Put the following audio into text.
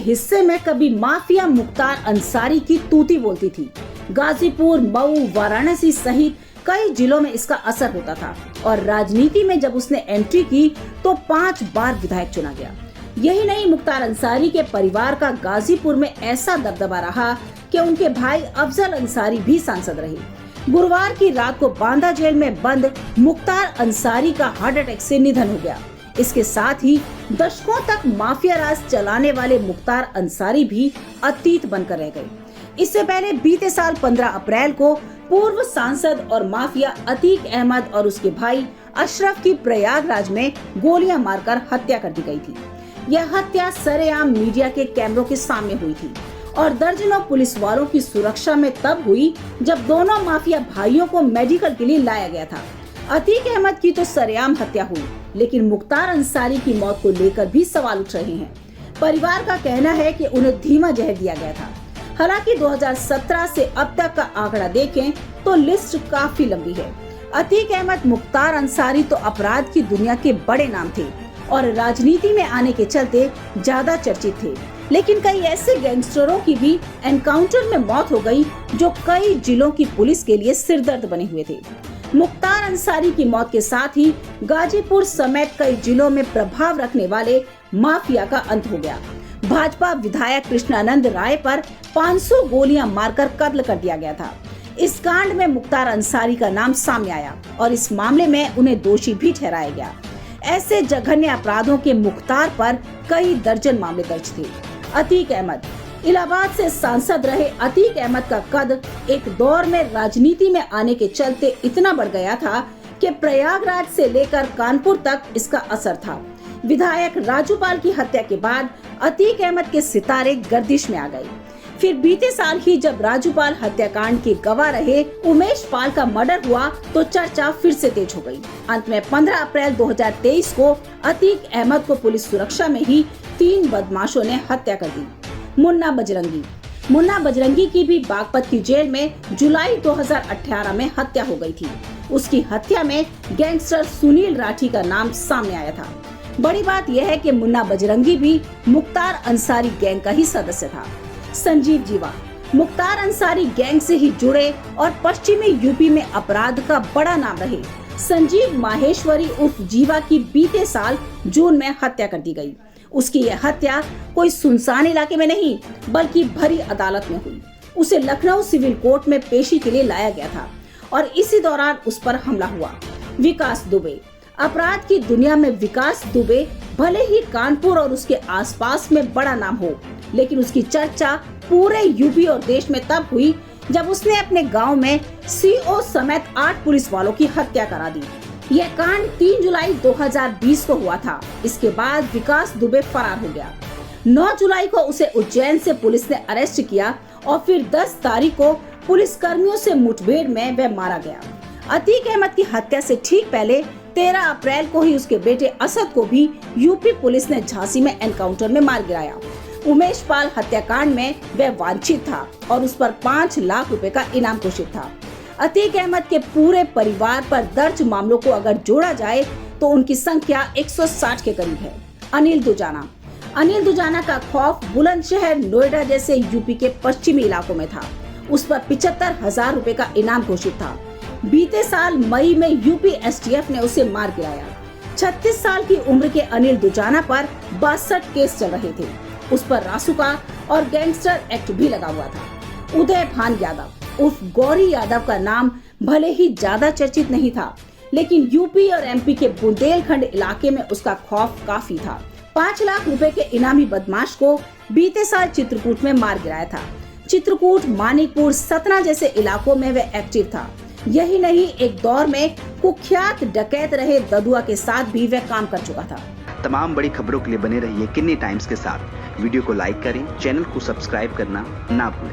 हिस्से में कभी माफिया मुख्तार अंसारी की तूती बोलती थी। गाजीपुर, मऊ, वाराणसी सहित कई जिलों में इसका असर होता था और राजनीति में जब उसने एंट्री की तो 5 बार विधायक चुना गया। यही नहीं, मुख्तार अंसारी के परिवार का गाजीपुर में ऐसा दबदबा रहा कि उनके भाई अफजल अंसारी भी सांसद रहे। गुरुवार की रात को बांदा जेल में बंद मुख्तार अंसारी का हार्ट अटैक से निधन हो गया। इसके साथ ही दशकों तक माफिया राज चलाने वाले मुख्तार अंसारी भी अतीत बनकर रह गए। इससे पहले बीते साल 15 अप्रैल को पूर्व सांसद और माफिया अतीक अहमद और उसके भाई अशरफ की प्रयागराज में गोलियां मारकर हत्या कर दी गई थी। यह हत्या सरेआम मीडिया के कैमरों के सामने हुई थी और दर्जनों पुलिस वालों की सुरक्षा में तब हुई जब दोनों माफिया भाइयों को मेडिकल के लिए लाया गया था। अतीक अहमद की तो सरेआम हत्या हुई, लेकिन मुख्तार अंसारी की मौत को लेकर भी सवाल उठ रहे हैं। परिवार का कहना है कि उन्हें धीमा जहर दिया गया था। हालांकि 2017 से अब तक का आंकड़ा देखें तो लिस्ट काफी लंबी है। अतीक अहमद, मुख्तार अंसारी तो अपराध की दुनिया के बड़े नाम थे और राजनीति में आने के चलते ज्यादा चर्चित थे, लेकिन कई ऐसे गैंगस्टरों की भी एनकाउंटर में मौत हो गई जो कई जिलों की पुलिस के लिए सिरदर्द बने हुए थे। मुख्तार अंसारी की मौत के साथ ही गाजीपुर समेत कई जिलों में प्रभाव रखने वाले माफिया का अंत हो गया। भाजपा विधायक कृष्णानंद राय पर 500 गोलियां मारकर कत्ल कर दिया गया था। इस कांड में मुख्तार अंसारी का नाम सामने आया और इस मामले में उन्हें दोषी भी ठहराया गया। ऐसे जघन्य अपराधों के मुख्तार पर कई दर्जन मामले दर्ज थे। अतीक अहमद, इलाहाबाद से सांसद रहे अतीक अहमद का कद एक दौर में राजनीति में आने के चलते इतना बढ़ गया था कि प्रयागराज से लेकर कानपुर तक इसका असर था। विधायक राजूपाल की हत्या के बाद अतीक अहमद के सितारे गर्दिश में आ गए। फिर बीते साल ही जब राजूपाल हत्याकांड के गवाह रहे उमेश पाल का मर्डर हुआ तो चर्चा फिर से तेज हो गई। अंत में 15 अप्रैल 2023 को अतीक अहमद को पुलिस सुरक्षा में ही 3 बदमाशों ने हत्या कर दी। मुन्ना बजरंगी की भी बागपत की जेल में जुलाई 2018 में हत्या हो गई थी। उसकी हत्या में गैंगस्टर सुनील राठी का नाम सामने आया था। बड़ी बात यह है कि मुन्ना बजरंगी भी मुख्तार अंसारी गैंग का ही सदस्य था। संजीव जीवा, मुख्तार अंसारी गैंग से ही जुड़े और पश्चिमी यूपी में अपराध का बड़ा नाम रहे संजीव माहेश्वरी उर्फ जीवा की बीते साल जून में हत्या कर दी गई। उसकी यह हत्या कोई सुनसान इलाके में नहीं बल्कि भरी अदालत में हुई। उसे लखनऊ सिविल कोर्ट में पेशी के लिए लाया गया था और इसी दौरान उस पर हमला हुआ। विकास दुबे, अपराध की दुनिया में विकास दुबे भले ही कानपुर और उसके आसपास में बड़ा नाम हो, लेकिन उसकी चर्चा पूरे यूपी और देश में तब हुई जब उसने अपने गांव में सीओ समेत 8 पुलिस वालों की हत्या करा दी। यह कांड 3 जुलाई 2020 को हुआ था। इसके बाद विकास दुबे फरार हो गया। 9 जुलाई को उसे उज्जैन से पुलिस ने अरेस्ट किया और फिर 10 तारीख को पुलिस कर्मियों से मुठभेड़ में वह मारा गया। अतीक अहमद की हत्या से ठीक पहले 13 अप्रैल को ही उसके बेटे असद को भी यूपी पुलिस ने झांसी में एनकाउंटर में मार गिराया। उमेश पाल हत्याकांड में वह वांछित था और उस पर 5 लाख रुपए का इनाम घोषित था। अतीक अहमद के पूरे परिवार पर दर्ज मामलों को अगर जोड़ा जाए तो उनकी संख्या 160 के करीब है। अनिल दुजाना का खौफ बुलंदशहर, नोएडा जैसे यूपी के पश्चिमी इलाकों में था। उस पर 75,000 रुपए का इनाम घोषित था। बीते साल मई में यूपी एसटीएफ ने उसे मार गिराया। 36 साल की उम्र के अनिल दुजाना पर 62 केस चल रहे थे। उस पर रासुका और गैंगस्टर एक्ट भी लगा हुआ था। उदय भान यादव उर्फ गौरी यादव का नाम भले ही ज्यादा चर्चित नहीं था, लेकिन यूपी और एमपी के बुंदेलखंड इलाके में उसका खौफ काफी था। 5 लाख रुपए के इनामी बदमाश को बीते साल चित्रकूट में मार गिराया था। चित्रकूट, मानिकपुर, सतना जैसे इलाकों में वह एक्टिव था। यही नहीं, एक दौर में कुख्यात डकैत रहे ददुआ के साथ भी वह काम कर चुका था। तमाम बड़ी खबरों के लिए बने रहिए किन्नी टाइम्स के साथ। वीडियो को लाइक करें, चैनल को सब्सक्राइब करना ना भूलें।